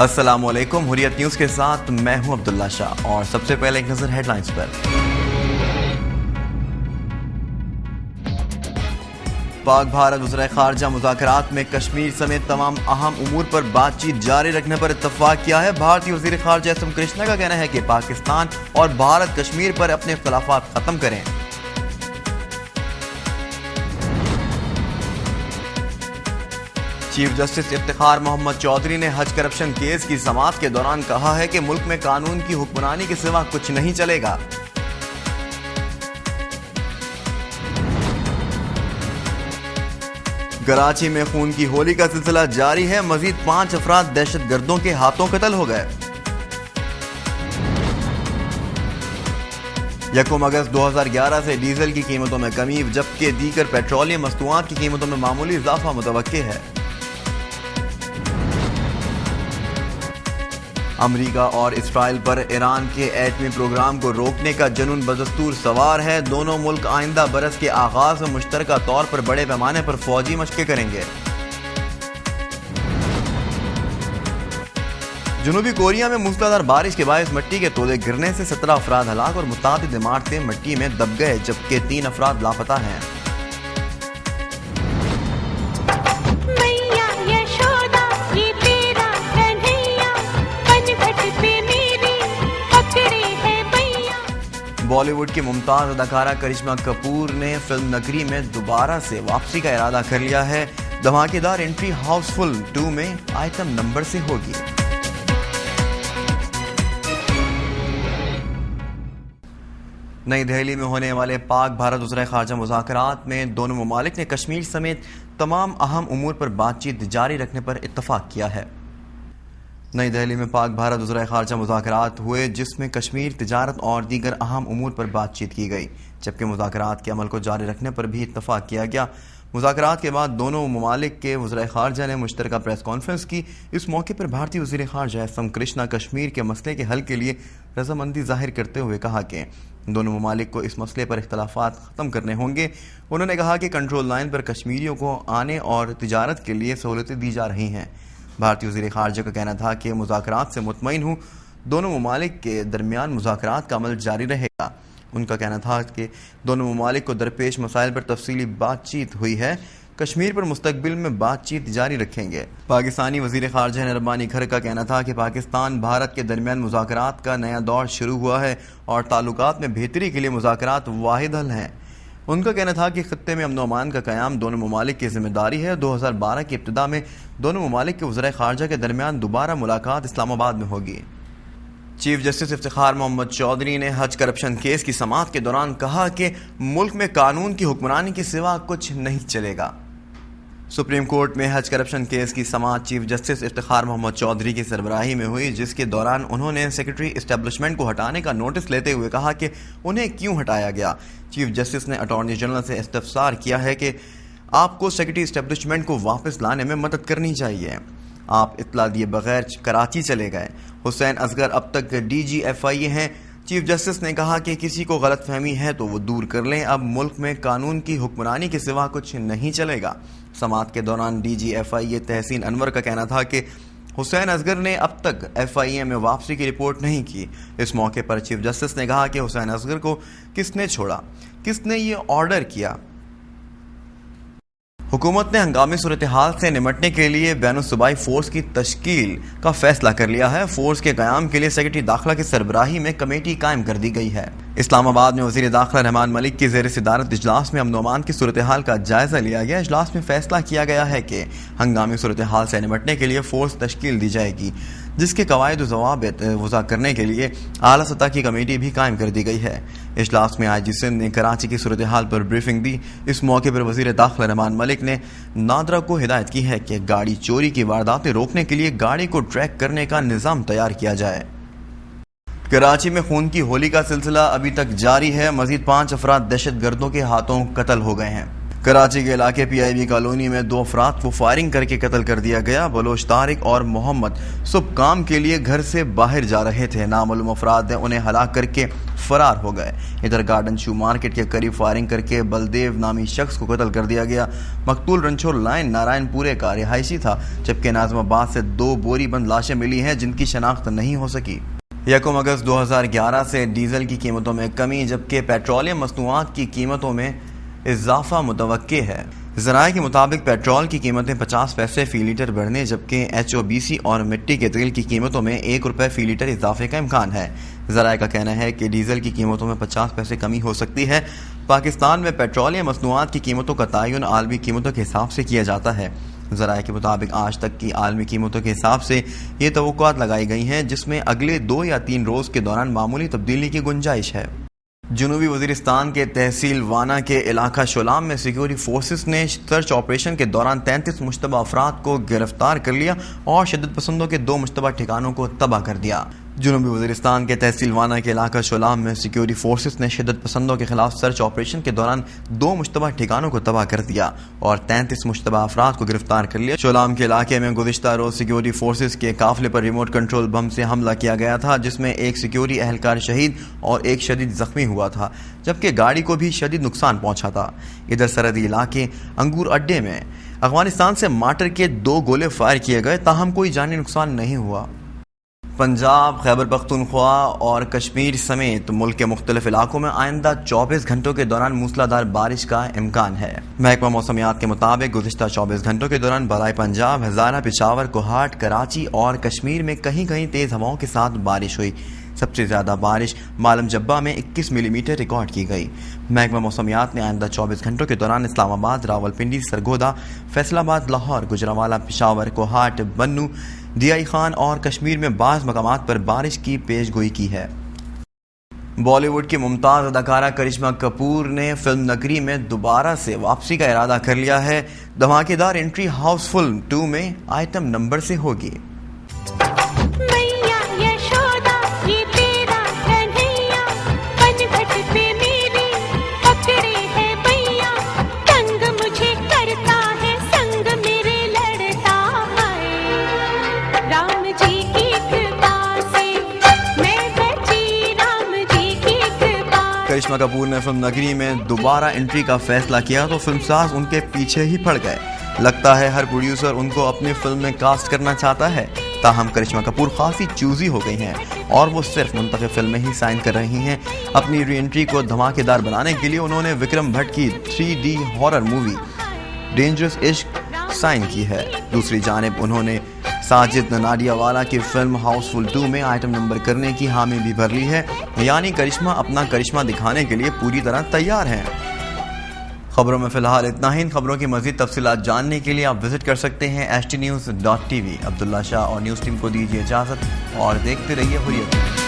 السلام علیکم، حریت نیوز کے ساتھ میں ہوں عبداللہ شاہ، اور سب سے پہلے ایک نظر ہیڈ لائنز پر۔ پاک بھارت وزرائے خارجہ مذاکرات میں کشمیر سمیت تمام اہم امور پر بات چیت جاری رکھنے پر اتفاق کیا ہے۔ بھارتی وزیر خارجہ ایس ایم کرشنا کا کہنا ہے کہ پاکستان اور بھارت کشمیر پر اپنے اختلافات ختم کریں۔ چیف جسٹس افتخار محمد چودھری نے حج کرپشن کیس کی سماعت کے دوران کہا ہے کہ ملک میں قانون کی حکمرانی کے سوا کچھ نہیں چلے گا۔ کراچی میں خون کی ہولی کا سلسلہ جاری ہے، مزید 5 افراد دہشت گردوں کے ہاتھوں قتل ہو گئے۔ 1 اگست 2011 سے ڈیزل کی قیمتوں میں کمی، جبکہ دیگر پیٹرولیم مصنوعات کی قیمتوں میں معمولی اضافہ متوقع ہے۔ امریکہ اور اسرائیل پر ایران کے ایٹمی پروگرام کو روکنے کا جنون بدستور سوار ہے۔ دونوں ملک آئندہ برس کے آغاز میں مشترکہ طور پر بڑے پیمانے پر فوجی مشقیں کریں گے۔ جنوبی کوریا میں موسلادھار بارش کے باعث مٹی کے تودے گرنے سے 17 افراد ہلاک اور متعدد عمارتیں مٹی میں دب گئے، جبکہ 3 افراد لاپتہ ہیں۔ بالی ووڈ کی ممتاز اداکارہ کرشمہ کپور نے فلم نگری میں دوبارہ سے واپسی کا ارادہ کر لیا ہے۔ دھماکے دار انٹری ہاؤس فل 2 میں آئٹم نمبر سے ہوگی۔ نئی دہلی میں ہونے والے پاک بھارت وزرائے خارجہ مذاکرات میں دونوں ممالک نے کشمیر سمیت تمام اہم امور پر بات چیت جاری رکھنے پر اتفاق کیا ہے۔ نئی دہلی میں پاک بھارت وزرائے خارجہ مذاکرات ہوئے، جس میں کشمیر، تجارت اور دیگر اہم امور پر بات چیت کی گئی، جبکہ مذاکرات کے عمل کو جاری رکھنے پر بھی اتفاق کیا گیا۔ مذاکرات کے بعد دونوں ممالک کے وزرائے خارجہ نے مشترکہ پریس کانفرنس کی۔ اس موقع پر بھارتی وزیر خارجہ ایس ایم کرشنا کشمیر کے مسئلے کے حل کے لیے رضامندی ظاہر کرتے ہوئے کہا کہ دونوں ممالک کو اس مسئلے پر اختلافات ختم کرنے ہوں گے۔ انہوں نے کہا کہ کنٹرول لائن پر کشمیریوں کو آنے اور تجارت کے لیے سہولتیں دی جا رہی ہیں۔ بھارتی وزیر خارجہ کا کہنا تھا کہ مذاکرات سے مطمئن ہوں، دونوں ممالک کے درمیان مذاکرات کا عمل جاری رہے گا۔ ان کا کہنا تھا کہ دونوں ممالک کو درپیش مسائل پر تفصیلی بات چیت ہوئی ہے، کشمیر پر مستقبل میں بات چیت جاری رکھیں گے۔ پاکستانی وزیر خارجہ نربانی گھر کا کہنا تھا کہ پاکستان بھارت کے درمیان مذاکرات کا نیا دور شروع ہوا ہے اور تعلقات میں بہتری کے لیے مذاکرات واحد حل ہیں۔ ان کا کہنا تھا کہ خطے میں امن و امان کا قیام دونوں ممالک کی ذمہ داری ہے۔ 2012 کی ابتدا میں دونوں ممالک کے وزرائے خارجہ کے درمیان دوبارہ ملاقات اسلام آباد میں ہوگی۔ چیف جسٹس افتخار محمد چودھری نے حج کرپشن کیس کی سماعت کے دوران کہا کہ ملک میں قانون کی حکمرانی کے سوا کچھ نہیں چلے گا۔ سپریم کورٹ میں حج کرپشن کیس کی سماعت چیف جسٹس افتخار محمد چودھری کی سربراہی میں ہوئی، جس کے دوران انہوں نے سیکرٹری اسٹیبلشمنٹ کو ہٹانے کا نوٹس لیتے ہوئے کہا کہ انہیں کیوں ہٹایا گیا۔ چیف جسٹس نے اٹارنی جنرل سے استفسار کیا ہے کہ آپ کو سیکرٹری اسٹیبلشمنٹ کو واپس لانے میں مدد کرنی چاہیے، آپ اطلاع دیے بغیر کراچی چلے گئے۔ حسین اصغر اب تک DGFIA ہیں۔ چیف جسٹس نے کہا کہ کسی کو غلط فہمی ہے تو وہ دور کر لیں، اب ملک میں قانون کی حکمرانی کے سوا کچھ نہیں چلے گا۔ سماعت کے دوران DGFIA تحسین انور کا کہنا تھا کہ حسین اصغر نے اب تک FIA میں واپسی کی رپورٹ نہیں کی۔ اس موقع پر چیف جسٹس نے کہا کہ حسین اصغر کو کس نے چھوڑا، کس نے یہ آرڈر کیا۔ حکومت نے ہنگامی صورتحال سے نمٹنے کے لیے بین الصوبائی فورس کی تشکیل کا فیصلہ کر لیا ہے۔ فورس کے قیام کے لیے سیکرٹری داخلہ کی سربراہی میں کمیٹی قائم کر دی گئی ہے۔ اسلام آباد میں وزیر داخلہ رحمان ملک کی زیر صدارت اجلاس میں امن و امان کی صورتحال کا جائزہ لیا گیا۔ اجلاس میں فیصلہ کیا گیا ہے کہ ہنگامی صورتحال سے نمٹنے کے لیے فورس تشکیل دی جائے گی، جس کے قواعد و ضوابط وضع کرنے کے لیے اعلیٰ سطح کی کمیٹی بھی قائم کر دی گئی ہے۔ اجلاس میں IG سندھ نے کراچی کی صورتحال پر بریفنگ دی۔ اس موقع پر وزیر داخلہ رحمان ملک نے نادرا کو ہدایت کی ہے کہ گاڑی چوری کی وارداتیں روکنے کے لیے گاڑی کو ٹریک کرنے کا نظام تیار کیا جائے۔ کراچی میں خون کی ہولی کا سلسلہ ابھی تک جاری ہے، مزید 5 افراد دہشت گردوں کے ہاتھوں قتل ہو گئے ہیں۔ کراچی کے علاقے پی آئی بی کالونی میں 2 افراد کو فائرنگ کر کے قتل کر دیا گیا۔ بلوچ طارق اور محمد صبح کام کے لیے گھر سے باہر جا رہے تھے۔ نامعلوم افراد نے انہیں ہلاک کر کے فرار ہو گئے۔ ادھر گارڈن شو مارکیٹ کے قریب فائرنگ کر کے بلدیو نامی شخص کو قتل کر دیا گیا۔ مقتول رنچور لائن نارائن پورے کا رہائشی تھا، جبکہ ناظم آباد سے 2 بوری بند لاشیں ملی ہیں جن کی شناخت نہیں ہو سکی۔ 1 اگست 2011 سے ڈیزل کی قیمتوں میں کمی، جبکہ پیٹرولیم مصنوعات کی قیمتوں میں اضافہ متوقع ہے۔ ذرائع کے مطابق پیٹرول کی قیمتیں 50 پیسے فی لیٹر بڑھنے، جبکہ HOBC اور مٹی کے تیل کی قیمتوں میں 1 روپے فی لیٹر اضافے کا امکان ہے۔ ذرائع کا کہنا ہے کہ ڈیزل کی قیمتوں میں 50 پیسے کمی ہو سکتی ہے۔ پاکستان میں پیٹرولیم مصنوعات کی قیمتوں کا تعین عالمی قیمتوں کے حساب سے کیا جاتا ہے۔ ذرائع کے مطابق آج تک کی عالمی قیمتوں کے حساب سے یہ توقعات لگائی گئی ہیں، جس میں اگلے 2 یا 3 روز کے دوران معمولی تبدیلی کی گنجائش ہے۔ جنوبی وزیرستان کے تحصیل وانا کے علاقہ شولام میں سیکیورٹی فورسز نے سرچ آپریشن کے دوران 33 مشتبہ افراد کو گرفتار کر لیا اور شدت پسندوں کے 2 مشتبہ ٹھکانوں کو تباہ کر دیا۔ جنوبی وزیرستان کے تحصیل وانا کے علاقہ شولام میں سیکیورٹی فورسز نے شدت پسندوں کے خلاف سرچ آپریشن کے دوران 2 مشتبہ ٹھکانوں کو تباہ کر دیا اور 33 مشتبہ افراد کو گرفتار کر لیا۔ شولام کے علاقے میں گزشتہ روز سیکیورٹی فورسز کے قافلے پر ریموٹ کنٹرول بم سے حملہ کیا گیا تھا، جس میں 1 سیکیورٹی اہلکار شہید اور 1 شدید زخمی ہوا تھا، جبکہ گاڑی کو بھی شدید نقصان پہنچا تھا۔ ادھر سرحدی علاقے انگور اڈے میں افغانستان سے مارٹر کے 2 گولے فائر کیے گئے، تاہم کوئی جانی نقصان نہیں ہوا۔ پنجاب، خیبر پختونخوا اور کشمیر سمیت ملک کے مختلف علاقوں میں آئندہ 24 گھنٹوں کے دوران موسلادھار بارش کا امکان ہے۔ محکمہ موسمیات کے مطابق گزشتہ 24 گھنٹوں کے دوران بالائے پنجاب، ہزارہ، پشاور، کوہاٹ، کراچی اور کشمیر میں کہیں کہیں تیز ہواؤں کے ساتھ بارش ہوئی۔ سب سے زیادہ بارش مالم جبہ میں 21 ملی میٹر ریکارڈ کی گئی۔ محکمہ موسمیات نے آئندہ 24 گھنٹوں کے دوران اسلام آباد، راولپنڈی، سرگودا، فیصل آباد، لاہور، گوجرانوالہ، پشاور، کوہاٹ، بنوں، ڈی خان اور کشمیر میں بعض مقامات پر بارش کی پیش گوئی کی ہے۔ بالی ووڈ کی ممتاز اداکارہ کرشمہ کپور نے فلم نگری میں دوبارہ سے واپسی کا ارادہ کر لیا ہے۔ دھماکے دار انٹری ہاؤس فل 2 میں آئٹم نمبر سے ہوگی۔ کرشمہ کپور نے فلم نگری میں دوبارہ انٹری کا فیصلہ کیا تو فلم ساز ان کے پیچھے ہی پڑ گئے۔ لگتا ہے ہر پروڈیوسر ان کو اپنی فلم میں کاسٹ کرنا چاہتا ہے، تاہم کرشمہ کپور خاصی چوزی ہو گئی ہیں اور وہ صرف منتخب فلمیں ہی سائن کر رہی ہیں۔ اپنی ری انٹری کو دھماکے دار بنانے کے لیے انہوں نے وکرم بھٹ کی 3D ہارر مووی ڈینجرس عشق سائن کی ہے۔ دوسری جانب انہوں نے ساجد نادیہ والا کی فلم ہاؤس فل 2 میں آئٹم نمبر کرنے کی حامی بھی بھر لی ہے، یعنی کرشمہ اپنا کرشمہ دکھانے کے لیے پوری طرح تیار ہیں۔ خبروں میں فی الحال اتنا ہی۔ خبروں کی مزید تفصیلات جاننے کے لیے آپ وزٹ کر سکتے ہیں HTnews.tv۔ عبداللہ شاہ اور نیوز ٹیم کو دیجیے اجازت اور دیکھتے رہیے حریت۔